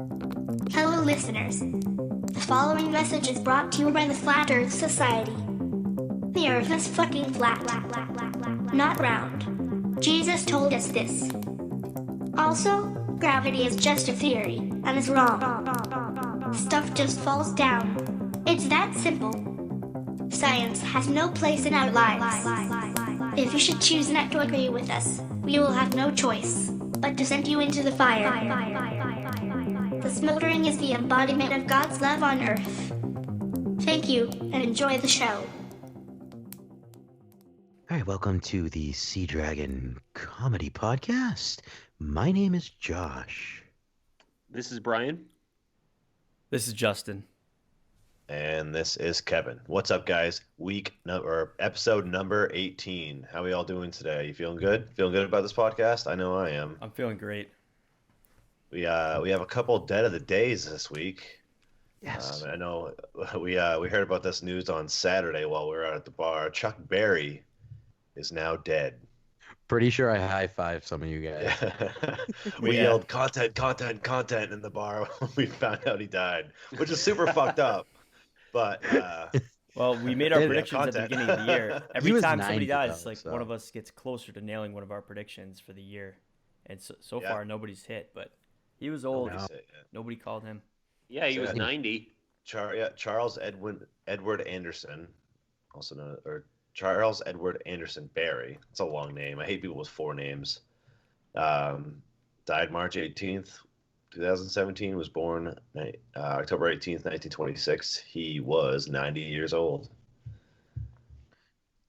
Hello, listeners. The following message is brought to you by the Flat Earth Society. The Earth is fucking flat, not round. Jesus told us this. Also, gravity is just a theory and is wrong. Stuff just falls down. It's that simple. Science has no place in our lives. If you should choose not to agree with us, we will have no choice but to send you into the fire. The smoldering is the embodiment of God's love on earth. Thank you, and enjoy the show. All right, welcome to the Sea Dragon Comedy Podcast. My name is Josh. This is Brian. This is Justin. And this is Kevin. What's up, guys? Episode number 18. How are we all doing today? You feeling good? Feeling good about this podcast? I know I am. I'm feeling great. We have a couple dead of the days this week. Yes. I know we heard about this news on Saturday while we were out at the bar. Chuck Berry is now dead. Pretty sure I high-fived some of you guys. We yelled content in the bar when we found out he died, which is super fucked up. But well, we made our predictions at the beginning of the year. Every time somebody dies, it's like so. one of us gets closer to nailing one of our predictions for the year. And so far, nobody's hit. But he was old. Nobody called him. Yeah, he was 90. Charles Edward Anderson, also known or Charles Edward Anderson Barry. It's a long name. I hate people with four names. Died March 18th, 2017. Was born October 18th, 1926. He was 90 years old.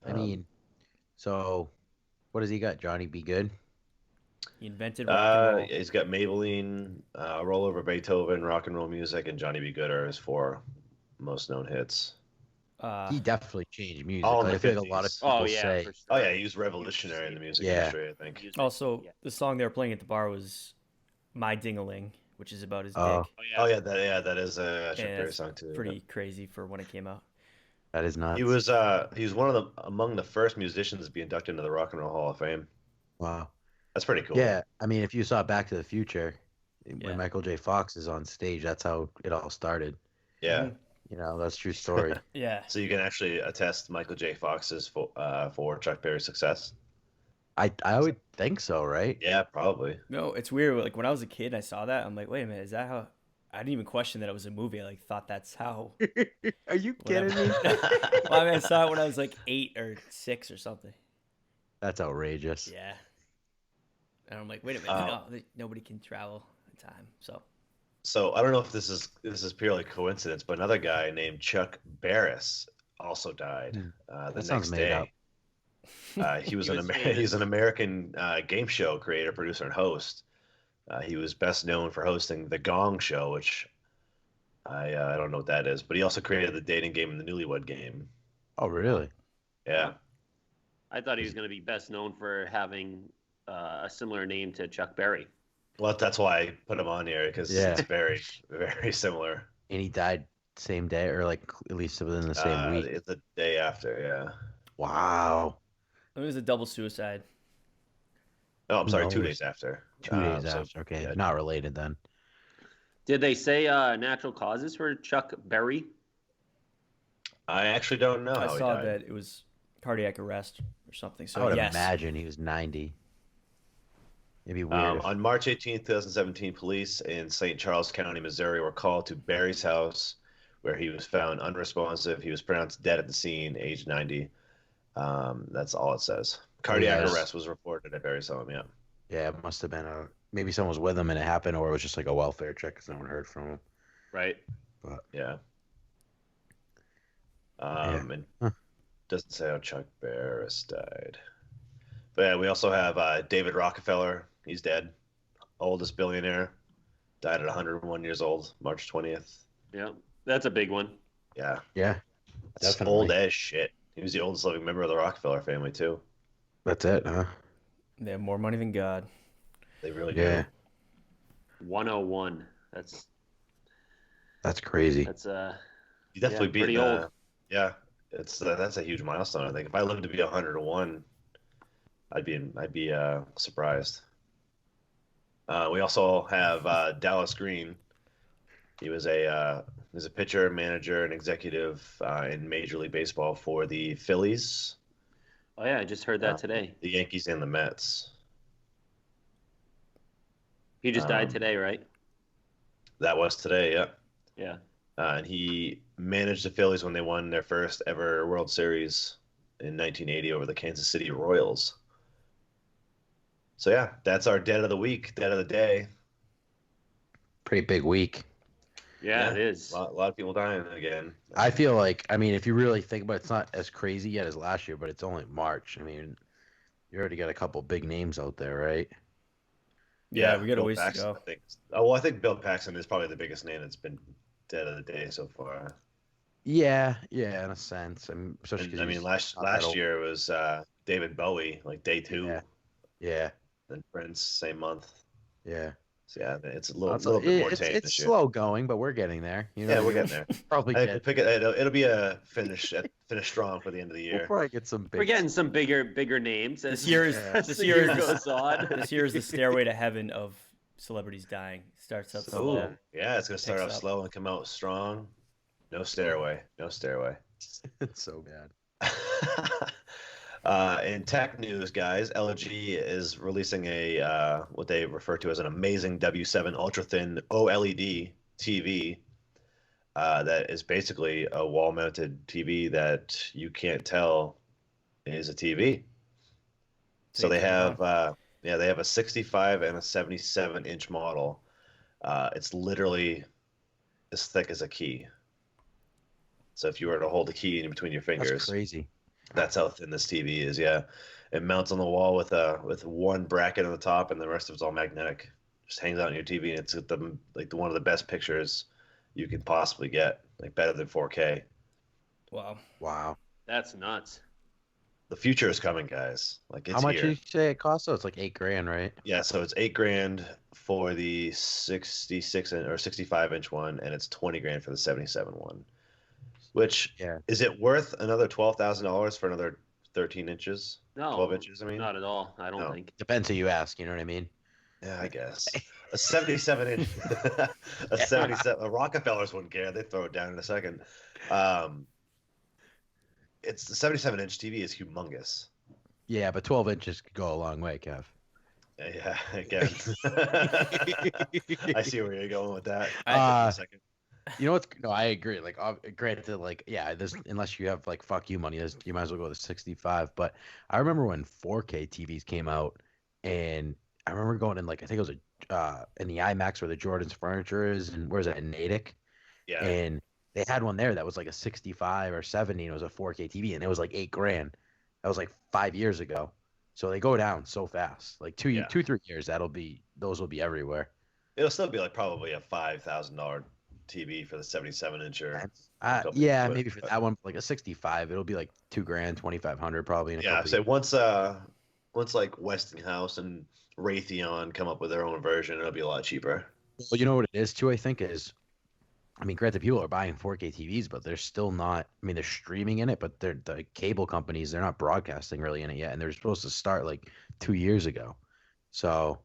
I mean, so what has he got? Johnny Be Good? He invented rock and roll. He's got Maybelline, Roll Over Beethoven, Rock and Roll Music, and Johnny Be Good are his four most known hits. He definitely changed music. All in I the feel like a lot of people say. for sure. Oh yeah, he was revolutionary in the music industry, I think. Also, the song they were playing at the bar was "My Ding-a-Ling," which is about his Oh. dick. That is a Chuck Berry It's song too. pretty crazy for when it came out. That is nuts. He was among the first musicians to be inducted into the Rock and Roll Hall of Fame. Wow. That's pretty cool. Yeah, I mean, if you saw Back to the Future, Yeah. when Michael J. Fox is on stage, that's how it all started. Yeah. You know, that's a true story. Yeah. So you can actually attest Michael J. Fox's for Chuck Berry's success. I would think so, right? Yeah, probably. No, it's weird. Like when I was a kid, I saw that. I'm like, wait a minute, is that how? I didn't even question that it was a movie. I thought that's how. Are you kidding me? Well, I mean, I saw it when I was like 8 or 6 or something. That's outrageous. Yeah. And I'm like, wait a minute, nobody can travel in time. So I don't know if this is purely coincidence, but another guy named Chuck Barris also died the That sounds next made day. up. He was he's an American game show creator, producer, and host. He was best known for hosting The Gong Show, which I don't know what that is, but he also created the dating game and the Newlywed Game. Oh, really? Yeah. I thought he was going to be best known for having a similar name to Chuck Berry. Well, that's why I put him on here because it's very, very similar. And he died same day, or like at least within the same week. It's the day after, yeah. Wow. It was a double suicide. Oh, I'm sorry, No, 2 it was days after. 2 days So, after. Okay, yeah. not related then. Did they say natural causes for Chuck Berry? I actually don't know I how he saw died. that it was cardiac arrest or something. So I would yes. imagine he was 90. It'd be weird. On March 18th, 2017, police in St. Charles County, Missouri, were called to Barry's house, where he was found unresponsive. He was pronounced dead at the scene, age 90. That's all it says. Cardiac arrest was reported at Barry's home. Yeah. Yeah, it must have been maybe someone was with him and it happened, or it was just like a welfare check because no one heard from him. Right. But Yeah. Yeah. And doesn't say how Chuck Barris died. But yeah, we also have David Rockefeller. He's dead. Oldest billionaire. Died at 101 years old, March 20th. Yeah, that's a big one. Yeah. yeah, That's Definitely. old as shit. He was the oldest living member of the Rockefeller family, too. that's it, huh? They have more money than God. They really Yeah, do. 101. That's that's crazy. You definitely beat pretty old. Yeah, that's a huge milestone. I think if I lived to be 101, I'd be surprised. We also have Dallas Green. He was a pitcher, manager, and executive in Major League Baseball for the Phillies. Oh yeah, I just heard that today. The Yankees and the Mets. He just died today, right? That was today, yeah. Yeah. And he managed the Phillies when they won their first ever World Series in 1980 over the Kansas City Royals. So yeah, that's our dead of the week, dead of the day. Pretty big week. Yeah, it is. A lot of people dying again. I feel like, I mean, if you really think about it, it's not as crazy yet as last year, but it's only March. I mean, you already got a couple big names out there, right? Yeah, we got a Bill ways Paxton, to go. I think Bill Paxton is probably the biggest name that's been dead of the day so far. Yeah, in a sense. Especially because I mean, last year was David Bowie, like day 2. Yeah. Then Prince, same month. Yeah. So yeah, it's a little bit more tame it's this year. slow going, but we're getting there. We're getting there. Probably it'll be a finish strong for the end of the year. We'll probably get some big. We're getting some bigger names. This year is this year goes on. This year is the stairway to heaven of celebrities dying. Starts up slow. Yeah, it's gonna start off slow and come out strong. No stairway. It's so bad. In tech news, guys, LG is releasing a what they refer to as an amazing W7 ultra-thin OLED TV that is basically a wall-mounted TV that you can't tell is a TV. So they have they have a 65 and a 77-inch model. It's literally as thick as a key. So if you were to hold a key in between your fingers, that's crazy. That's how thin this TV is. Yeah, it mounts on the wall with one bracket on the top, and the rest of it's all magnetic. Just hangs out on your TV, and it's one of the best pictures you can possibly get, like better than 4K. Wow. That's nuts. The future is coming, guys. Like it's how much here. did you say it costs? So it's like $8,000, right? Yeah, so it's $8,000 for the 66 or 65-inch one, and it's $20,000 for the 77 one. Which is it worth another $12,000 for another 13 inches? No, 12 inches. I mean, not at all. I don't think. Depends who you ask. You know what I mean? Yeah, I guess a 77-inch, a Rockefellers wouldn't care. They'd throw it down in a second. It's the 77-inch TV is humongous. Yeah, but 12 inches could go a long way, Kev. Yeah, again. I see where you're going with that. You know what's? No, I agree. Like, granted, like, yeah, unless you have like fuck you money, you might as well go with 65. But I remember when 4K TVs came out, and I remember going in like I think it was in the IMAX where the Jordan's furniture is, and where's that in Natick? Yeah. And they had one there that was like a 65 or 70, and it was a 4K TV, and it was like $8,000. That was like 5 years ago. So they go down so fast. Like 3 years, those will be everywhere. It'll still be like probably a $5,000 TV for the 77-incher. Maybe for that one, like a 65, it'll be like $2,000, $2,500 probably. So once like Westinghouse and Raytheon come up with their own version, it'll be a lot cheaper. Well, you know what it is too. I think is, I mean, granted, people are buying 4K TVs, but they're still not. I mean, they're streaming in it, but the cable companies, they're not broadcasting really in it yet, and they're supposed to start like 2 years ago. So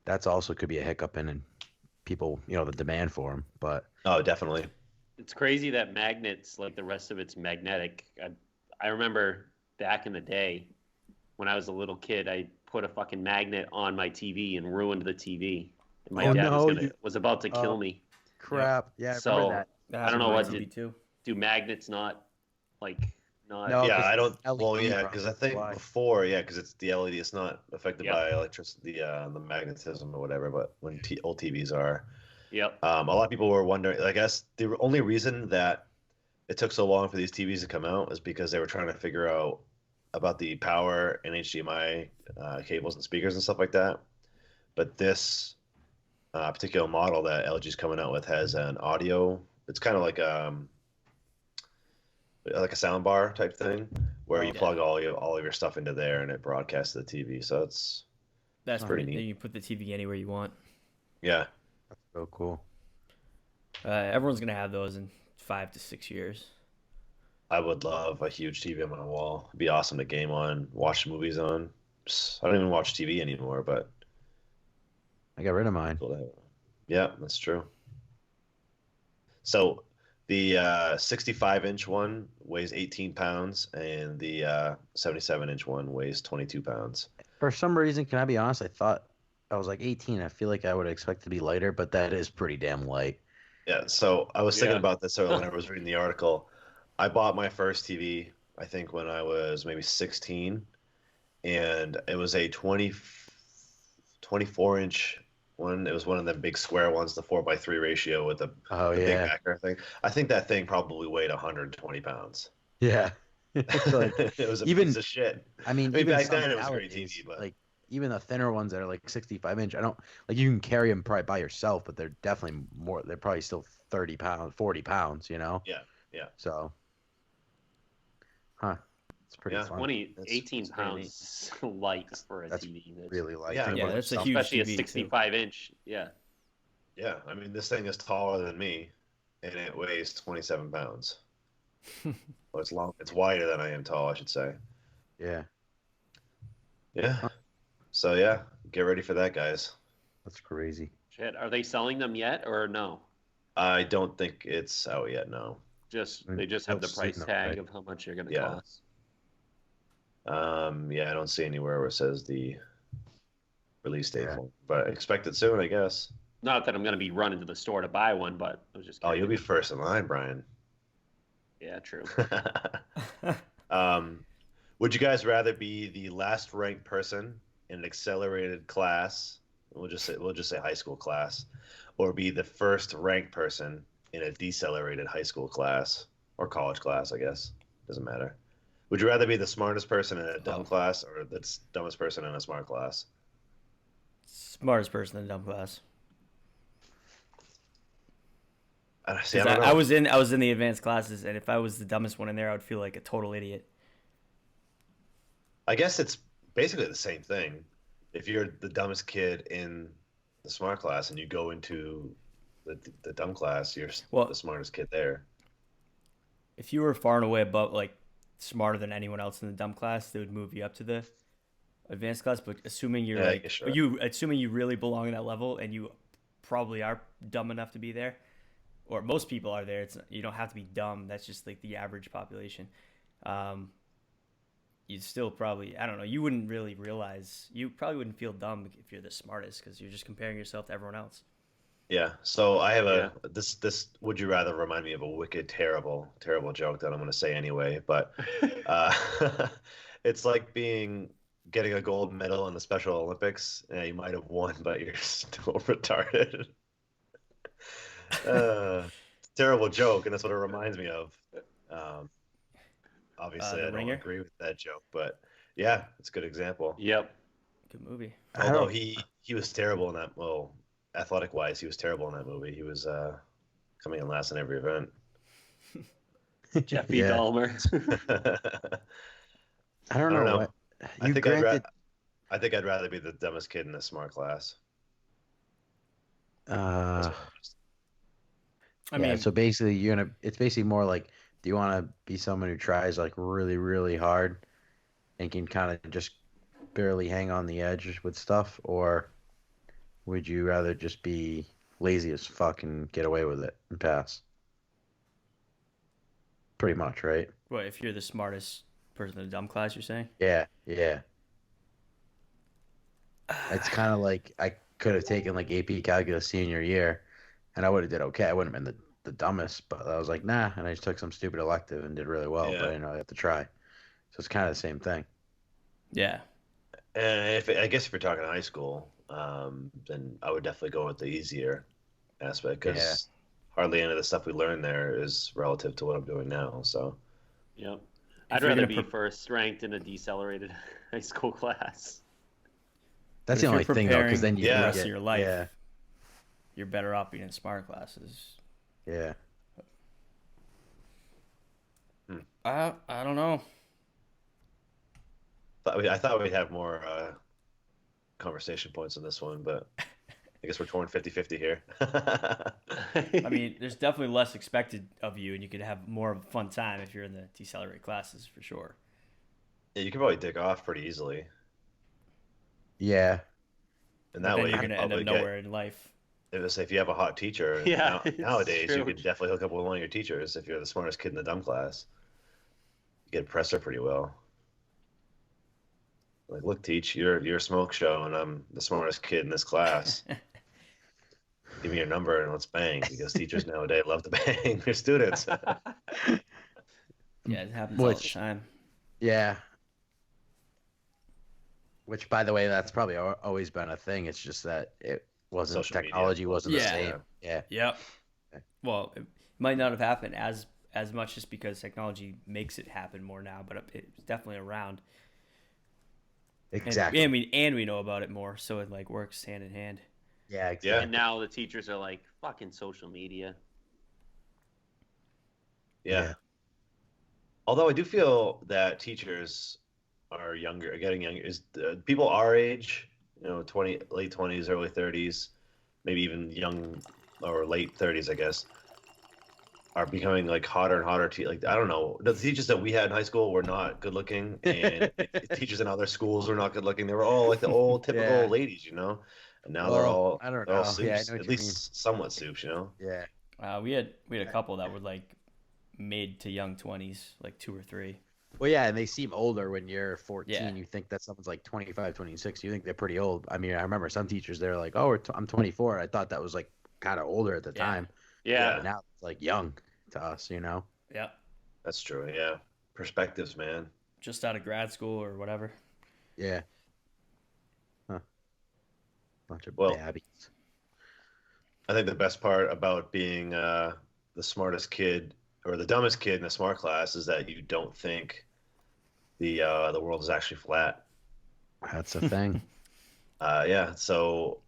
that's also could be a hiccup in people, the demand for them. But definitely. It's crazy that magnets, like the rest of it's magnetic. I remember back in the day when I was a little kid, I put a fucking magnet on my TV and ruined the TV. And my dad was about to kill me. Crap. Yeah. So I don't know what do magnets not like not. No, yeah, I don't. Well, yeah, because I think before, because it's the LED, it's not affected by electricity, the magnetism or whatever. But when old TVs are, a lot of people were wondering. I guess the only reason that it took so long for these TVs to come out is because they were trying to figure out about the power and HDMI cables and speakers and stuff like that. But this particular model that LG's coming out with has an audio. It's kind of like a sound bar type thing where you plug all of your stuff into there and it broadcasts to the TV. So that's pretty neat. You put the TV anywhere you want. Yeah, that's so cool. Everyone's gonna have those in 5 to 6 years. I would love a huge TV on my wall. It'd be awesome to game on, watch movies on. I don't even watch TV anymore, but I got rid of mine. Yeah, that's true. So the 65-inch one weighs 18 pounds, and the 77-inch one weighs 22 pounds. For some reason, can I be honest? I thought I was like 18. I feel like I would expect to be lighter, but that is pretty damn light. Yeah, so I was thinking Yeah. about this earlier when I was reading the article. I bought my first TV, I think, when I was maybe 16, and it was a 24-inch one. It was one of the big square ones, the 4:3 ratio with the big yeah. backer thing. I think that thing probably weighed 120 pounds. Yeah. It's like, It was a even, piece of shit. I mean, I mean, even back some then it was a great nowadays, TV, but like even the thinner ones that are like 65 inch, I don't like you can carry them probably by yourself, but they're definitely more. They're probably still 30 pounds, 40 pounds, you know? yeah. So, it's pretty Yeah. fun. 18 pounds light for a That's TV. That's really light. Yeah, Think yeah, about that's a yourself. huge especially a TV, too. 65-inch. Yeah. Yeah, I mean, this thing is taller than me, and it weighs 27 pounds. Well, it's long. It's wider than I am tall, I should say. Yeah, Yeah. So yeah, get ready for that, guys. that's crazy. Shit. Are they selling them yet or no? I don't think it's out yet. No. They just have the They'll price see them, tag right? of how much they're going to Yeah. cost. Yeah, I don't see anywhere where it says the release date Yeah. for it, but expect it soon, I guess. Not that I'm going to be running to the store to buy one, but I was just Oh, you'll be curious. first in line, Brian. Yeah, true. Would you guys rather be the last ranked person in an accelerated class? We'll just say high school class, or be the first ranked person in a decelerated high school class or college class, I guess. Doesn't matter. Would you rather be the smartest person in a dumb class or the dumbest person in a smart class? Smartest person in the dumb class. See, I 'Cause don't know. I was in the advanced classes, and if I was the dumbest one in there, I would feel like a total idiot. I guess it's basically the same thing. If you're the dumbest kid in the smart class and you go into the dumb class, you're Well- the smartest kid there. If you were far and away above, like, smarter than anyone else in the dumb class, they would move you up to the advanced class. But assuming you're Yeah, like yeah, sure. assuming you really belong in that level, and you probably are dumb enough to be there, or most people are there. You don't have to be dumb. That's just like the average population. You'd still probably, I don't know, you wouldn't really realize, you probably wouldn't feel dumb if you're the smartest because you're just comparing yourself to everyone else. Yeah. So I have this would you rather remind me of a wicked, terrible joke that I'm going to say anyway. But it's like getting a gold medal in the Special Olympics. Yeah, you might have won, but you're still retarded. Terrible joke, and that's what it reminds me of. Obviously, The I don't Ringer? agree with that joke, but yeah, it's a good example. Yep. Good movie. Although he was terrible in that. Well, athletic wise, he was terrible in that movie. He was coming in last in every event. Jeffy Yeah. Dahmer. I don't know. What, I you think granted, I think I'd rather be the dumbest kid in the smart class. uh, I yeah, mean, so basically it's basically more like, do you want to be someone who tries like really, really hard and can kind of just barely hang on the edge with stuff, or would you rather just be lazy as fuck and get away with it and pass? Pretty much, right? what if you're the smartest person in the dumb class? You're saying? Yeah. It's kind of like I could have taken like AP Calculus senior year, and I would have did okay. I wouldn't have been the dumbest, but I was like, nah, and I just took some stupid elective and did really well, Yeah. but I didn't really have to try. So it's kind of the same thing. Yeah. And I guess if you're talking high school, then I would definitely go with the easier aspect because hardly any of the stuff we learned there is relative to what I'm doing now. So Yep. If I'd you're rather gonna be first ranked in a decelerated high school class. That's But the if only you're thing though, because then preparing you for the can rest get, of your life, Yeah, you're better off being in smart classes. yeah. I don't know. I thought we'd have more conversation points on this one, but I guess we're torn 50-50 here. I mean, there's definitely less expected of you, and you could have more of a fun time if you're in the decelerated classes for sure. Yeah, you can probably dick off pretty easily, Yeah. and But that then way you're you gonna can end up probably nowhere in life. If you have a hot teacher, Yeah, it's nowadays you true. could definitely hook up with one of your teachers if you're the smartest kid in the dumb class. You get press her pretty well. Like, look, teach, you're a smoke show, and I'm the smartest kid in this class. Give me your number and let's bang, because teachers nowadays love to bang their students. Yeah, it happens all the Which- time. Yeah. Which, by the way, that's probably always been a thing. It's just that it wasn't Social media. technology wasn't the Yeah. same. Yeah. Yep. Okay. Well, it might not have happened as much just because technology makes it happen more now, but it's definitely around. Exactly. And we know about it more, so it like works hand in hand. Yeah. Yeah. Exactly. And now the teachers are like, fucking social media. Yeah. Although I do feel that teachers are getting younger. Is people our age, 20, late 20s, early 30s, maybe even young or late 30s, I guess, are becoming like hotter and hotter. Like, I don't know, the teachers that we had in high school were not good looking, and teachers in other schools were not good looking. They were all like the old typical Yeah. ladies, and now Well, they're all I don't they're all know. Yeah, I soups, know what at you least somewhat soups. Yeah. We had a couple that were like mid to young 20s, like 2 or 3. Well, yeah, and they seem older when you're 14. Yeah. You think that someone's like 25, 26. You think they're pretty old. I mean, I remember some teachers, they're like, oh, I'm 24. I thought that was like kind of older at the Yeah. time. Yeah. But now it's like young to us, Yeah, That's true. Yeah, perspectives, man. just out of grad school or whatever. Yeah. Huh. Bunch of Well, babbies. I think the best part about being the smartest kid or the dumbest kid in a smart class is that you don't think the world is actually flat. That's a thing. Yeah, so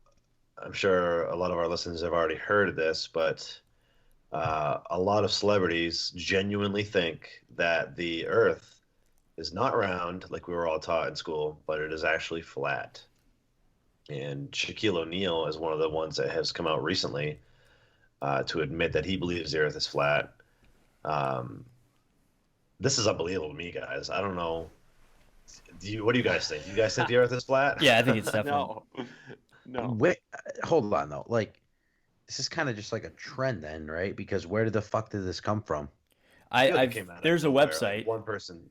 I'm sure a lot of our listeners have already heard of this, but a lot of celebrities genuinely think that the Earth is not round like we were all taught in school, but it is actually flat. And Shaquille O'Neal is one of the ones that has come out recently to admit that he believes the Earth is flat. This is unbelievable to me, guys. I don't know. What do you guys think? Do you guys think the Earth is flat? Yeah, I think it's definitely. No. Wait, hold on though. Like, this is kind of just like a trend then, right? Because where the fuck did this come from? I feel like it came out of There's a nowhere. website. One person.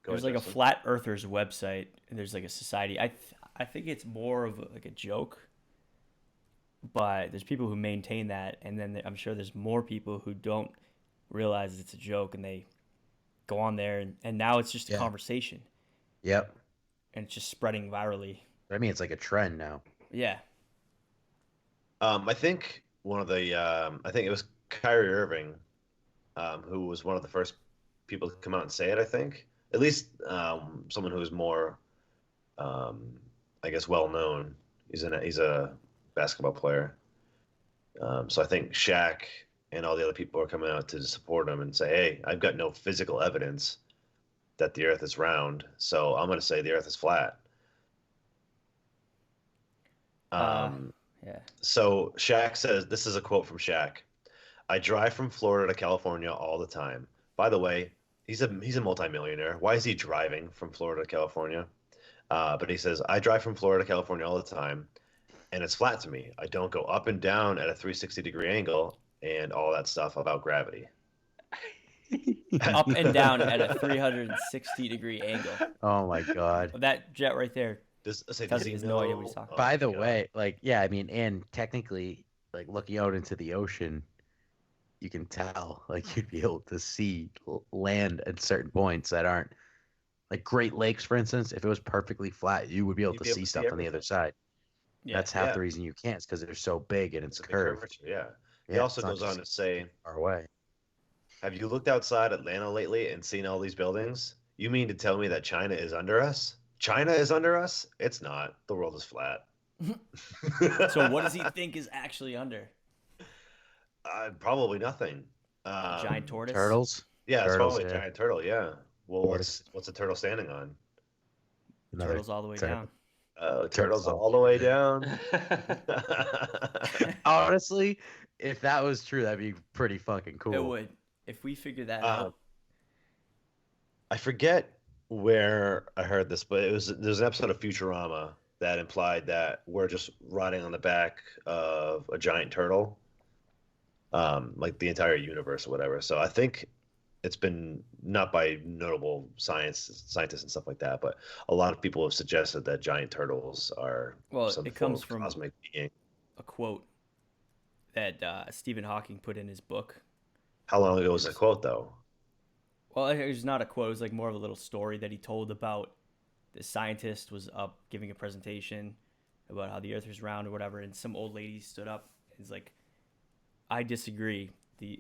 Go There's ahead, like a Justin. flat earthers website, and there's like a society. I think it's more of like a joke, but there's people who maintain that, and then I'm sure there's more people who don't realize it's a joke, and they go on there, and now it's just a Yeah. conversation, Yep. and it's just spreading virally. I mean, it's like a trend now. Yeah, I think one of the I think it was Kyrie Irving, who was one of the first people to come out and say it. I think at least someone who is more, I guess, well known. He's a basketball player. So I think Shaq and all the other people are coming out to support him and say, "Hey, I've got no physical evidence that the Earth is round, so I'm going to say the Earth is flat." yeah. So Shaq says, this is a quote from Shaq. "I drive from Florida to California all the time." By the way, he's a multimillionaire. Why is he driving from Florida to California? But he says, "I drive from Florida to California all the time, and it's flat to me. I don't go up and down at a 360-degree angle and all that stuff about gravity." Up and down at a 360-degree angle. Oh my god. That jet right there. Does Tells he you he has no idea what he's talking Oh By my the God. way, like, yeah, I mean, and technically, like, looking out into the ocean, you can tell, like, you'd be able to see land at certain points that aren't, like, Great Lakes, for instance. If it was perfectly flat, you would be able You'd to be able see to see stuff on the other everything. side. Yeah. That's half Yeah. the reason you can't. It's because they're so big and it's It's a big curved. curvature, yeah. He Yeah, also it's not goes on just to say, far away. "Have you looked outside Atlanta lately and seen all these buildings? You mean to tell me that China is under us? China is under us? It's not. The world is flat." So what does he think is actually under? Probably nothing. A giant tortoise? Turtles? Yeah, it's Turtles, probably a yeah. giant turtle. Yeah. Well, Tortoise. what's a turtle standing on? Another Turtles all the way turtle. down. Turtles Turtles. all the way down. Honestly, if that was true, that'd be pretty fucking cool. It would. If we figure that Uh, out. I forget where I heard this, but there's an episode of Futurama that implied that we're just riding on the back of a giant turtle, like the entire universe or whatever. So I think it's been not by notable scientists and stuff like that, but a lot of people have suggested that giant turtles are Well, some it form comes of from cosmic being. a quote that Stephen Hawking put in his book. How long ago was the quote, though? Well, it was not a quote. It was like more of a little story that he told about the scientist was up giving a presentation about how the Earth was round or whatever, and some old lady stood up and is like, "I disagree. The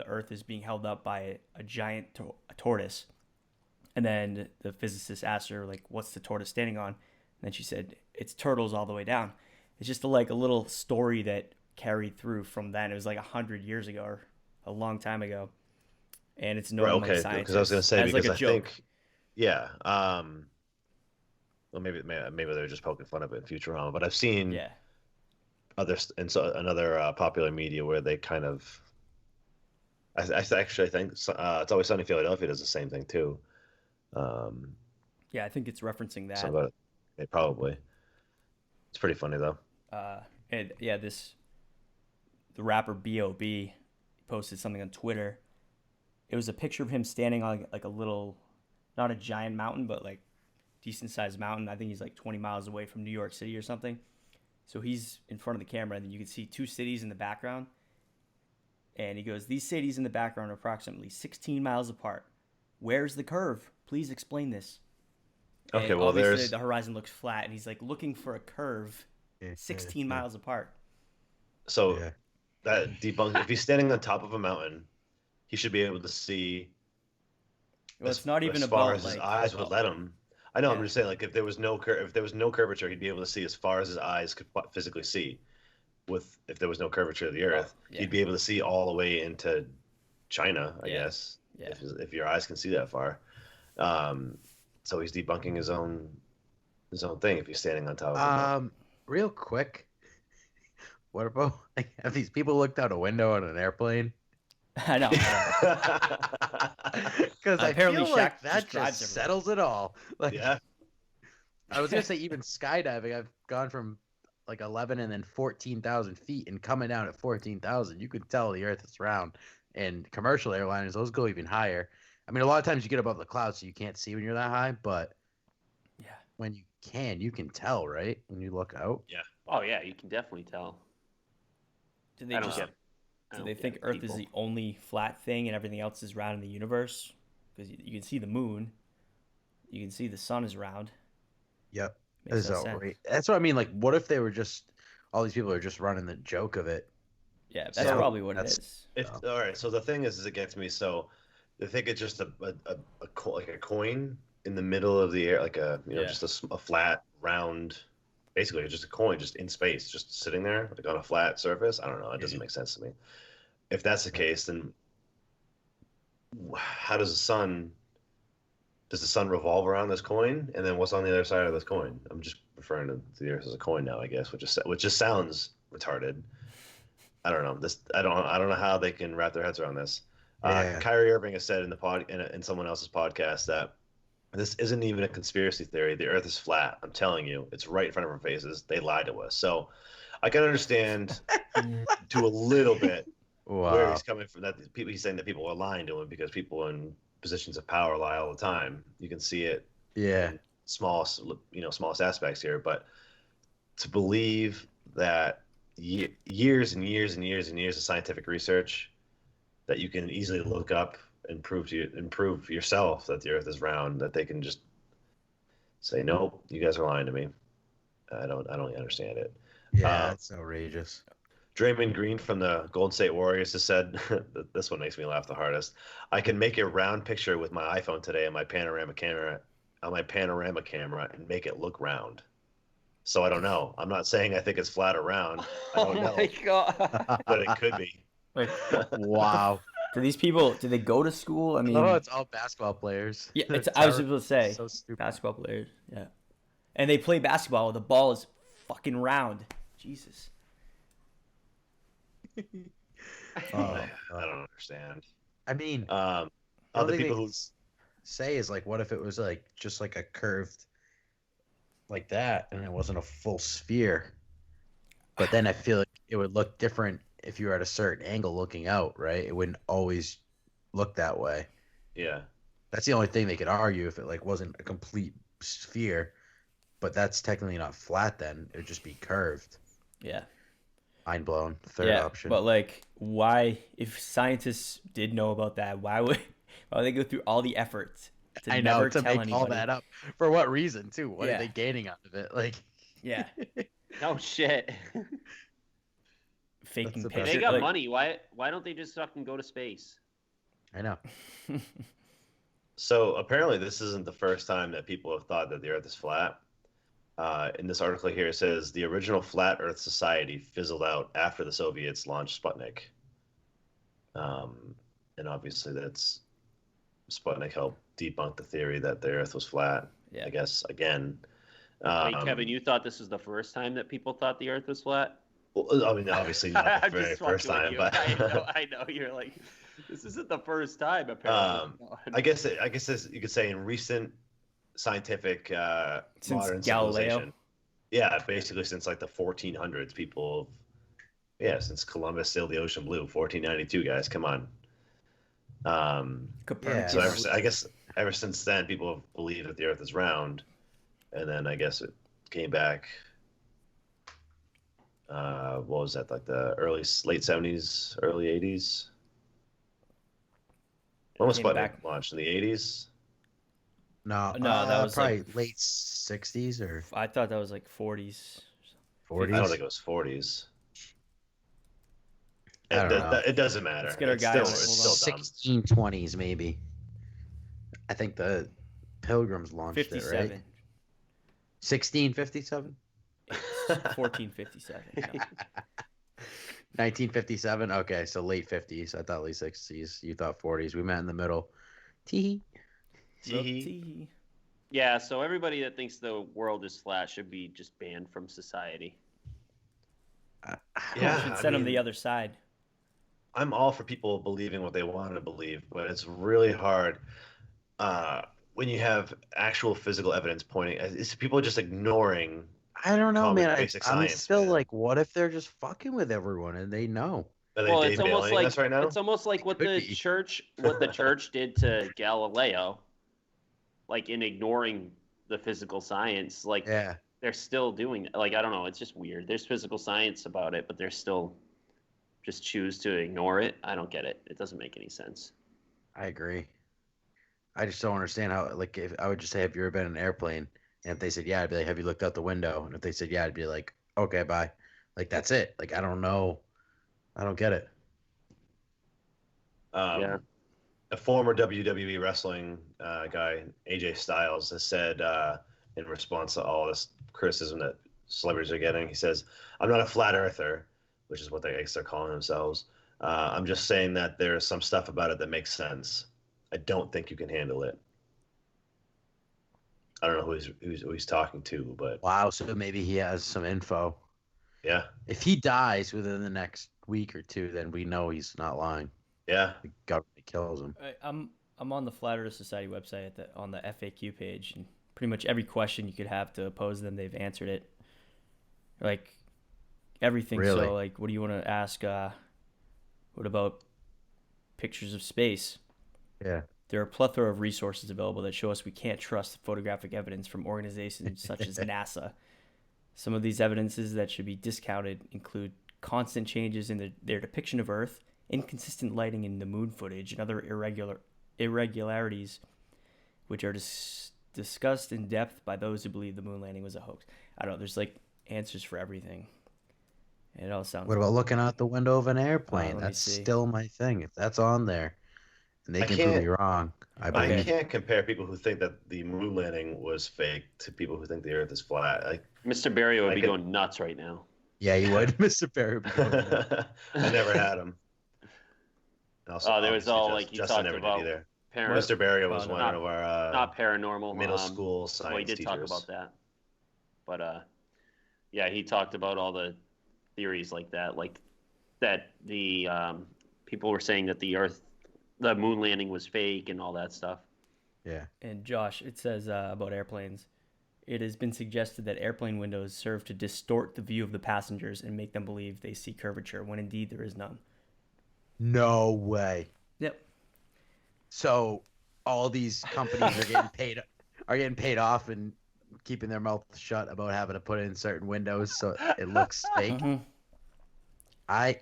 Earth is being held up by a giant tortoise." And then the physicist asked her, like, "What's the tortoise standing on?" And then she said, "It's turtles all the way down." It's just like a little story that carried through from then. It was like 100 years ago or a long time ago, and it's known Right, among okay, scientists because I was going to say, as like because a I joke. think, yeah, well, maybe they're just poking fun of it in Futurama, but I've seen Yeah, another popular media where they kind of, I actually think It's Always Sunny in Philadelphia does the same thing too. Um, yeah, I think it's referencing so that. about it probably. It's pretty funny though. And yeah, the rapper B.O.B. posted something on Twitter. It was a picture of him standing on like a little, not a giant mountain, but like decent sized mountain. I think he's like 20 miles away from New York City or something. So he's in front of the camera, and then you can see two cities in the background. And he goes, "These cities in the background are approximately 16 miles apart. Where's the curve? Please explain this." Okay, And well, obviously there's the horizon looks flat, and he's like looking for a curve 16 miles apart. so Yeah. that debunks. If he's standing on top of a mountain, he should be able to see Well, it's not even as far about as his like eyes would let him. I know. I'm Yeah. just saying, like, if there was no curvature, he'd be able to see as far as his eyes could physically see. If there was no curvature of the Earth, yeah. he'd be able to see all the way into China, I Yeah. guess. Yeah. If your eyes can see that far, so he's debunking his own thing if he's standing on top of a mountain. Real quick, what about like, have these people looked out a window on an airplane? I know. Because I Apparently feel like Shaq that just drives just everywhere. settles it all. Like, Yeah. I was gonna say even skydiving, I've gone from like 11 and then 14,000 feet, and coming down at 14,000, you could tell the Earth is round. And commercial airliners, those go even higher. I mean, a lot of times you get above the clouds, so you can't see when you're that high. But Yeah. when you can tell, right? When you look out. Oh yeah, you can definitely tell. Do they I don't just get. I do don't they get think Earth people. is the only flat thing and everything else is round in the universe? Because you can see the moon, you can see the sun is round. Yep. Makes no sense. That's what I mean. Like, what if they were just all these people are just running the joke of it? Yeah, that's So, probably what it that's- is. All right. So the thing is it gets me. So they think it's just like a coin in the middle of the air, like Yeah. just a flat round, basically just a coin just in space, just sitting there like on a flat surface. I don't know. It doesn't make sense to me. If that's the case, then how does the sun revolve around this coin, and then what's on the other side of this coin? I'm just referring to the Earth as a coin now, I guess, which just sounds retarded. I don't know. I don't know how they can wrap their heads around this. Yeah. Kyrie Irving has said in someone else's podcast that this isn't even a conspiracy theory. The Earth is flat. I'm telling you, it's right in front of our faces. They lied to us. So I can understand to a little bit where Wow. he's coming from. That people he's saying that people are lying to him because people in positions of power lie all the time. You can see it Yeah. in smallest aspects here, but to believe that years and years and years and years of scientific research that you can easily look up and prove yourself that the Earth is round, that they can just say, nope, you guys are lying to me. I don't understand it. Yeah. That's outrageous. Draymond Green from the Golden State Warriors has said, this one makes me laugh the hardest. I can make a round picture with my iPhone today on my panorama camera and make it look round. So I don't know. I'm not saying I think it's flat or round. I don't know, god! but it could be. Wow. Do these people? Do they go to school? I mean, Oh, it's all basketball players. yeah. They're I was terrible. supposed to say So stupid. basketball players. Yeah, and they play basketball. The ball is fucking round. Jesus. I don't understand. I mean, Other only people thing who's say is like, what if it was like just like a curved like that, and it wasn't a full sphere. But then I feel like it would look different if you were at a certain angle looking out, right? It wouldn't always look that way. Yeah. That's the only thing they could argue if it like wasn't a complete sphere. But that's technically not flat then. It would just be curved. Yeah. Mind blown. Third Yeah, option. but like, why? If scientists did know about that, why would they go through all the efforts to I know never to tell make anybody? all that up. For what reason too? What Yeah. are they gaining out of it? Like Yeah, Oh shit. faking the Hey, best. they got like, money. Why don't they just fucking go to space? I know. So apparently, this isn't the first time that people have thought that the Earth is flat. In this article here, it says the original Flat Earth Society fizzled out after the Soviets launched Sputnik. And obviously, that's Sputnik helped debunk the theory that the Earth was flat. Yeah. I guess again. Wait, Kevin, you thought this was the first time that people thought the Earth was flat? Well, I mean, obviously not the I'm very just first fucking with time, you. but I know. You're like, this isn't the first time. Apparently. I guess you could say in recent scientific Since modern Galileo. civilization. Yeah, basically since like the 1400s, people. Yeah, since Columbus sailed the ocean blue, 1492, guys, come on. Copernicus. So ever since then, people have believed that the Earth is round, and then I guess it came back. What was that, like the late 70s, early 80s? When was Came Sputnik back. launched, in the 80s? No, No, that was probably like- late 60s or I thought that was like 40s. 40s. I don't think it was 40s. I don't know. It doesn't matter. Let's get our It's guy still, on it. it's Hold still dumb. 1620s maybe. I think the Pilgrims launched 57. it, right? 1657? 1457. Yeah. 1957? Okay, so late 50s. I thought late 60s. You thought 40s. We met in the middle. Tee. Tee. Yeah. So everybody that thinks the world is flat should be just banned from society. Yeah, Should I send them mean, the other side. I'm all for people believing what they want to believe, but it's really hard when you have actual physical evidence pointing. It's people just ignoring. I don't know, Common man. basic I'm science, still man. like, what if they're just fucking with everyone and they know? Are they Well, Dave it's almost Bailing like us right now? it's almost like what Could the be. church did to Galileo, like in ignoring the physical science. Like Yeah, they're still doing that. Like I don't know. It's just weird. There's physical science about it, but they're still just choose to ignore it. I don't get it. It doesn't make any sense. I agree. I just don't understand how, like, if I would just say, have you ever been in an airplane? And if they said, yeah, I'd be like, have you looked out the window? And if they said, yeah, I'd be like, okay, bye. Like, that's it. Like, I don't know. I don't get it. Yeah. A former WWE wrestling guy, AJ Styles, has said in response to all this criticism that celebrities are getting, he says, "I'm not a flat earther," which is what I guess they're calling themselves. I'm just saying that there's some stuff about it that makes sense. I don't think you can handle it. I don't know who he's talking to, but Wow. So maybe he has some info. yeah, If he dies within the next week or two, then we know he's not lying. yeah. The government kills him. I'm on the Flat Earth Society website on the FAQ page, and pretty much every question you could have to pose them, they've answered it. Like everything. Really? So like, what do you want to ask? What about pictures of space? Yeah. There are a plethora of resources available that show us we can't trust photographic evidence from organizations such as NASA. Some of these evidences that should be discounted include constant changes in their depiction of Earth, inconsistent lighting in the moon footage, and other irregularities, which are discussed in depth by those who believe the moon landing was a hoax. I don't know. There's like answers for everything. And it all sounds. What about looking out the window of an airplane? let me That's see. still my thing. If that's on there, and they I can prove can't- me wrong, I I believe. can't compare people who think that the moon landing was fake to people who think the Earth is flat. Like, Mr. Barry would I be could- going nuts right now. Yeah, you would, Mr. Barry. I never had him. And also, Oh, there was obviously, all, like, he Justin talked never did about either. Parent, Mr. Barry was no, one not- of our not paranormal. middle school well, science he did talk teachers. about that, but yeah, he talked about all the theories like that the people were saying that the moon landing was fake and all that stuff. Yeah. And Josh, it says about airplanes, it has been suggested that airplane windows serve to distort the view of the passengers and make them believe they see curvature when indeed there is none. No way. Yep. So all these companies are getting paid off and keeping their mouth shut about having to put in certain windows so it looks fake. Mhm.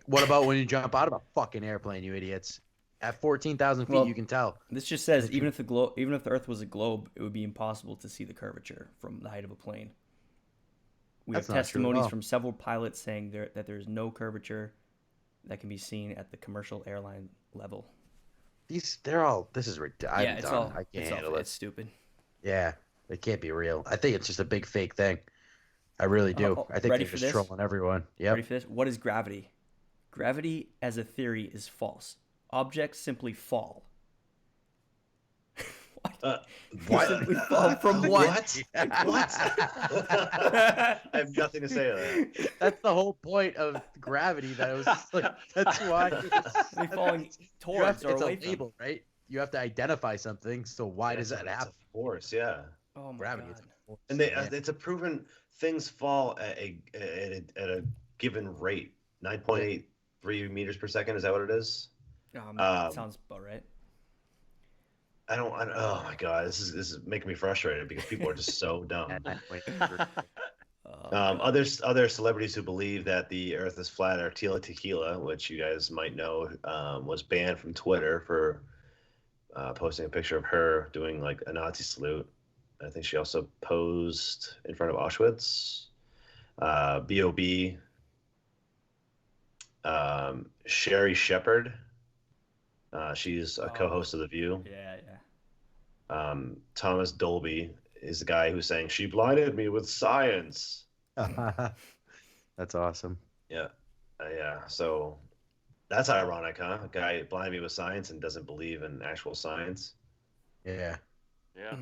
What about when you jump out of a fucking airplane, you idiots? At 14,000 feet, Well, you can tell. This just says even if the Earth was a globe, it would be impossible to see the curvature from the height of a plane. We That's have not true at testimonies all. from several pilots saying that there is no curvature that can be seen at the commercial airline level. This is ridiculous. Yeah, it's all. I can't handle It's it. stupid. Yeah, it can't be real. I think it's just a big fake thing. I really do. I think ready they're for just this? trolling everyone. Ready Yep. for this? What is gravity? Gravity as a theory is false. Objects simply fall. What? Simply fall from what? What? I have nothing to say to that. That's the whole point of gravity. That it was like that's why They're falling towards or it's away a from. label, right? You have to identify something. So why does that It's happen? a force, yeah. Oh my Gravity. god. It's a force, And man. it's a proven things fall at a given rate, 9.83 meters per second. Is that what it is? Sounds about right. Oh my god, this is making me frustrated because people are just so dumb. Other celebrities who believe that the Earth is flat are Tila Tequila, which you guys might know, was banned from Twitter for posting a picture of her doing like a Nazi salute. I think she also posed in front of Auschwitz. B.O.B. Sherry Shepard. She's a co-host of The View. Yeah. Thomas Dolby is the guy who's saying she blinded me with science. That's awesome. Yeah. So that's ironic, huh? A guy blinded me with science and doesn't believe in actual science. Yeah. Yeah.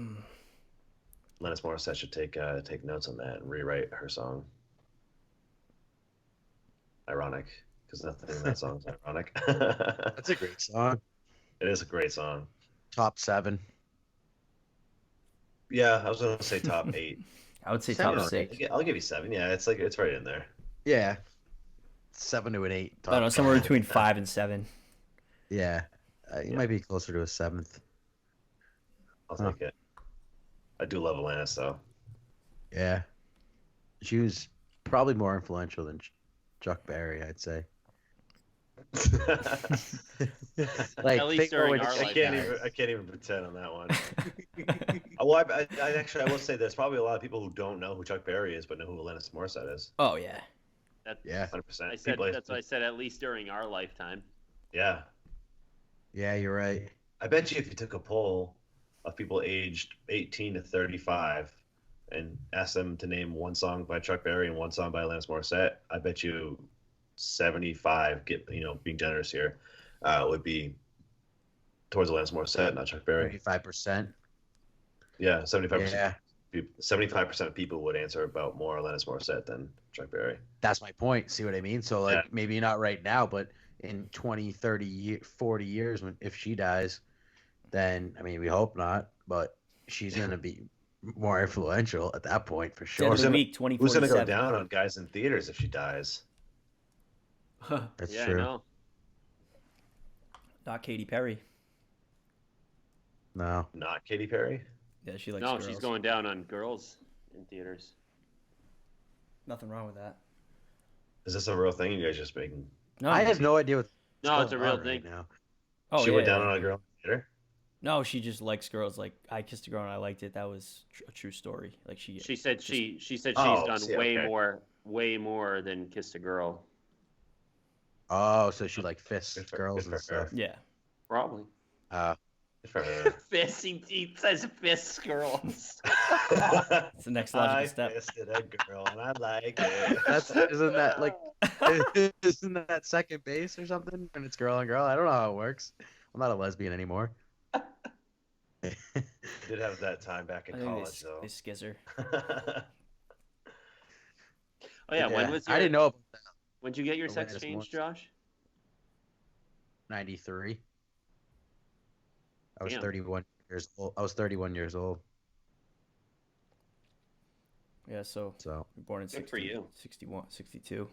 Lennis Morissette should take notes on that and rewrite her song. Ironic, because nothing in that song is ironic. That's a great song. It is a great song. Top 7. Yeah, I was gonna say top 8. I would say Seven top or 6. I'll give you 7. Yeah, it's right in there. Yeah. 7 to an 8. I don't know, somewhere between 5 and 7. Yeah. You might be closer to a 7th. I'll take it. I do love Alanis though. Yeah. She was probably more influential than Chuck Berry, I'd say. Like, At least think during about our what- lifetime. I can't even pretend on that one. Well, I will say there's probably a lot of people who don't know who Chuck Berry is, but know who Alanis Morissette is. Oh yeah. Yeah. 100%. That's what I said. At least during our lifetime. Yeah. Yeah, you're right. I bet you if you took a poll of people aged 18 to 35 and asked them to name one song by Chuck Berry and one song by Alanis Morissette, I bet you 75, being generous here, would be towards Alanis Morissette, not Chuck Berry. 35%. Yeah, 75%. Yeah. 75% of people would answer about more Alanis Morissette than Chuck Berry. That's my point. See what I mean? So, like, Yeah. maybe not right now, but in 20, 30, 40 years, if she dies, then, I mean, we hope not, but she's going to be more influential at that point for End sure. of the week, Who's going to 2047. go down on guys in theaters if she dies? That's Yeah, true. I know. Not Katy Perry. No. Not Katy Perry? Yeah, she likes No, girls. she's going down on girls in theaters. Nothing wrong with that. Is this a real thing? You guys just making... No, I have no idea what's No, it's a going real on thing. right now. Oh, she yeah, went down yeah. on a girl in the theater? No, she just likes girls. Like I kissed a girl and I liked it. That was a true story. Like she She said she's Oh, done see, way okay. more than kissed a girl. Oh, so she, like, fists Good for- girls good and for her. stuff. Yeah. Probably. Good for her. Fist. He says fists girls. It's the next logical I step. fisted a girl and I like it. Isn't that like isn't that second base or something when it's girl on girl? I don't know how it works. I'm not a lesbian anymore. I did have that time back in I think college they skizzer. though. Oh yeah, when was your, I didn't know about that. When'd you get your The sex latest change, ones. Josh? 93. I was Damn. 31 years old. I was 31 years old. Yeah, so So you're born in Good for you. 61, 62.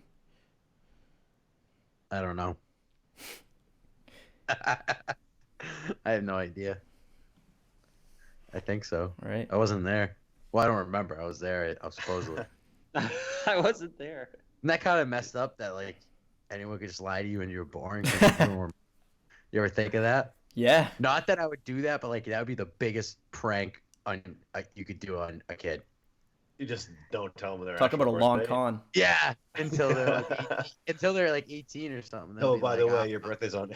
I don't know. I have no idea. I think so. Right. I wasn't there. Well, I don't remember. I was there. I was supposedly. I wasn't there. Isn't that kind of messed up that like anyone could just lie to you and you're boring? 'Cause you don't remember? You ever think of that? Yeah. Not that I would do that, but like that would be the biggest prank on you could do on a kid. You just don't tell them their Talk about a actual long birthday. con. Yeah, until they're like 18 or something. They'll Oh, be by like, the way, your birthday's on.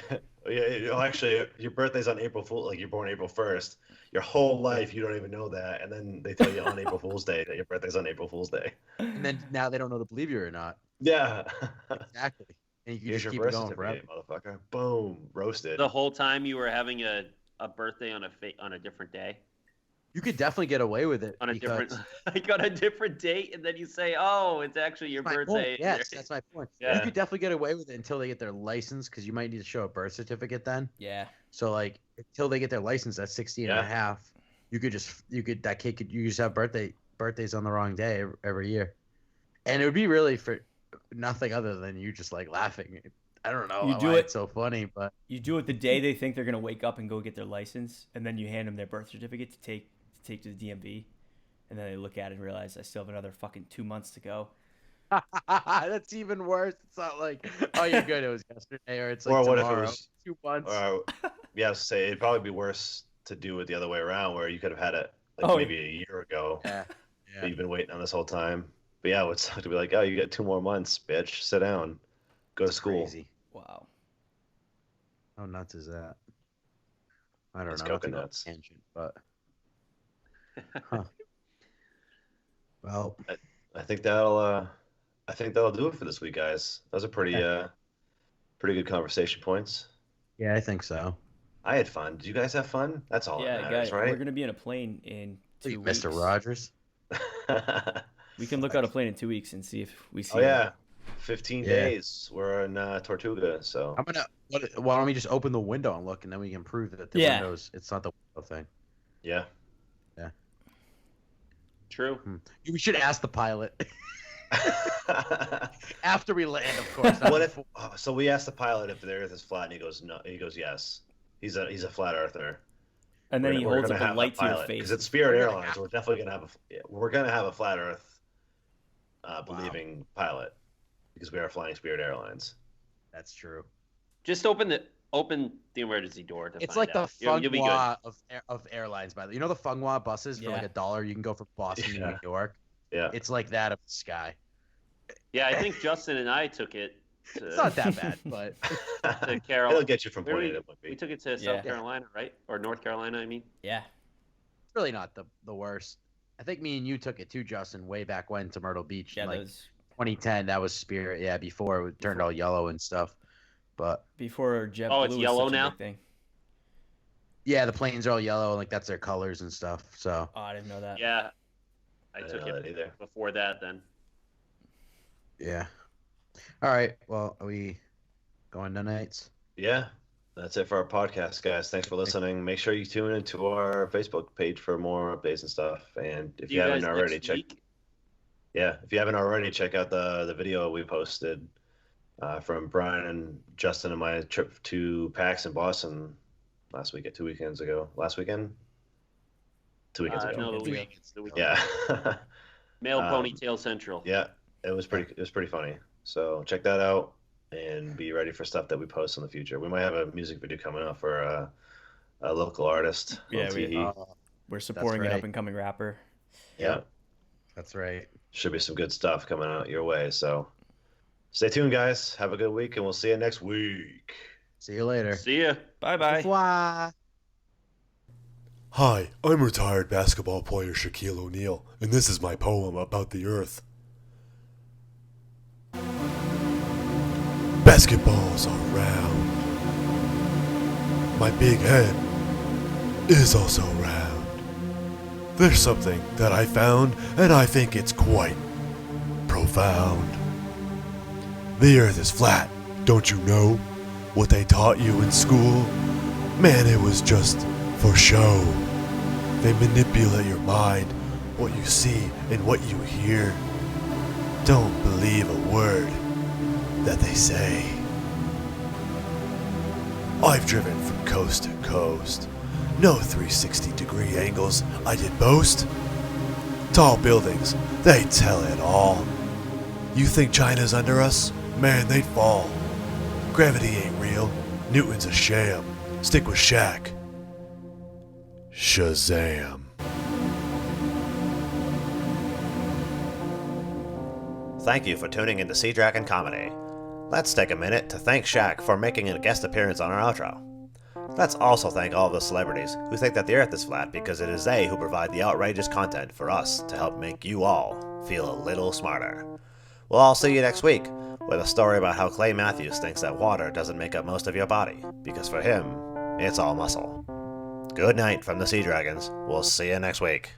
Actually, your birthday's on April Fool. Like you're born April 1st. Your whole life, you don't even know that, and then they tell you on April Fool's Day that your birthday's on April Fool's Day. and then now they don't know to believe you or not. Yeah. Exactly. And you can Here's just your keep it birth going forever. certificate, motherfucker. Boom, roasted. The whole time you were having a birthday on a different day, You could definitely get away with it on a because different like on a different date, and then you say, "Oh, it's actually your that's my birthday." point. Yes, that's my point. Yeah. You could definitely get away with it until they get their license because you might need to show a birth certificate then. Yeah. So like until they get their license at 16 and a Yeah. half, that kid could you just have birthdays on the wrong day every year. And it would be really for nothing other than you just like laughing. I don't know You do why it- it's so funny, but You do it the day they think they're gonna wake up and go get their license, and then you hand them their birth certificate to take to the DMV, and then they look at it and realize I still have another fucking 2 months to go. that's even worse. It's not like, oh, you're good. It was yesterday, or it's like Or what if it tomorrow. was- 2 months. Yeah, say it'd probably be worse to do it the other way around, where you could have had it like Oh, maybe a year ago, Yeah, but you've been waiting on this whole time. But yeah, it would suck to be like, oh, you got 2 more months, bitch. Sit down, go to school. Crazy. Wow. How nuts is that? I don't It's know. Not to go coconuts. tangent, but huh. Well, I think that'll do it for this week, guys. Those are pretty good conversation points. yeah, I think so. I had fun. Did you guys have fun? That's all Yeah, that guys, matters, we're right? gonna be in a plane in 2 weeks. Mr. Rogers. We can look out a plane in 2 weeks and see if we see. Oh yeah, 15 Yeah. days. We're in Tortuga, so I'm gonna. Why don't we just open the window and look, and then we can prove that the Yeah. windows. It's not the window thing. yeah. True. We should ask the pilot after we land, of course. not What if? before. So we asked the pilot if the Earth is flat, and he goes no. He goes yes. He's a flat earther. And then he holds up gonna a have light the to your pilot, face. because it's Spirit We're gonna Airlines. have- We're definitely gonna have a flat Earth believing pilot, because we are flying Spirit Airlines. That's true. Just open the emergency door to It's find like the out. You'll be good. Funghua of airlines, by the way. You know the Funghua buses for like Yeah. $1, you can go from Boston to Yeah. New York. Yeah. It's like that of the sky. Yeah, I think Justin and I took it It's not to, that bad, but to Carol. It'll get you from Where point we- A to point We B. took it to Yeah. South Carolina, right? Or North Carolina, I mean. Yeah. it's really not the worst. I think me and you took it too, Justin, way back when to Myrtle Beach. Yeah, in like that was 2010, that was Spirit. Yeah, before it turned all yellow and stuff. But before JetBlue Oh, it's was yellow such a now? big thing. yeah, the planes are all yellow, and like that's their colors and stuff. So Oh, I didn't know that. Yeah. I didn't took know it that either. before that then. yeah. All right. Well, are we going tonight? Yeah, that's it for our podcast, guys. Thanks for listening. Make sure you tune into our Facebook page for more updates and stuff. And if See you haven't guys already, next check. week. Yeah, if you haven't already, check out the video we posted from Brian and Justin and my trip to PAX in Boston last weekend, 2 weekends ago. Last weekend? 2 weekends ago. No, the Weekends week. The week. Yeah. Male Um, Ponytail Central. Yeah, it was pretty funny. So check that out and be ready for stuff that we post in the future. We might have a music video coming up for a local artist. Yeah, on we- TV. We're supporting an right. up and coming rapper. Yeah, That's right. should be some good stuff coming out your way. So stay tuned, guys. Have a good week, and we'll see you next week. See you later. See ya. Bye bye. Bye. Hi, I'm retired basketball player Shaquille O'Neal, and this is my poem about the Earth. Basketballs are round. My big head is also round. There's something that I found, and I think it's quite profound. The Earth is flat, don't you know? What they taught you in school? Man, it was just for show. They manipulate your mind what you see and what you hear. Don't believe a word that they say. I've driven from coast to coast. No 360-degree angles I did boast. Tall buildings, they tell it all. You think China's under us? Man, they'd fall. Gravity ain't real. Newton's a sham. Stick with Shaq. Shazam. Thank you for tuning into Sea Dragon Comedy. Let's take a minute to thank Shaq for making a guest appearance on our outro. Let's also thank all the celebrities who think that the earth is flat because it is they who provide the outrageous content for us to help make you all feel a little smarter. We'll all see you next week with a story about how Clay Matthews thinks that water doesn't make up most of your body because for him, it's all muscle. Good night from the Sea Dragons. We'll see you next week.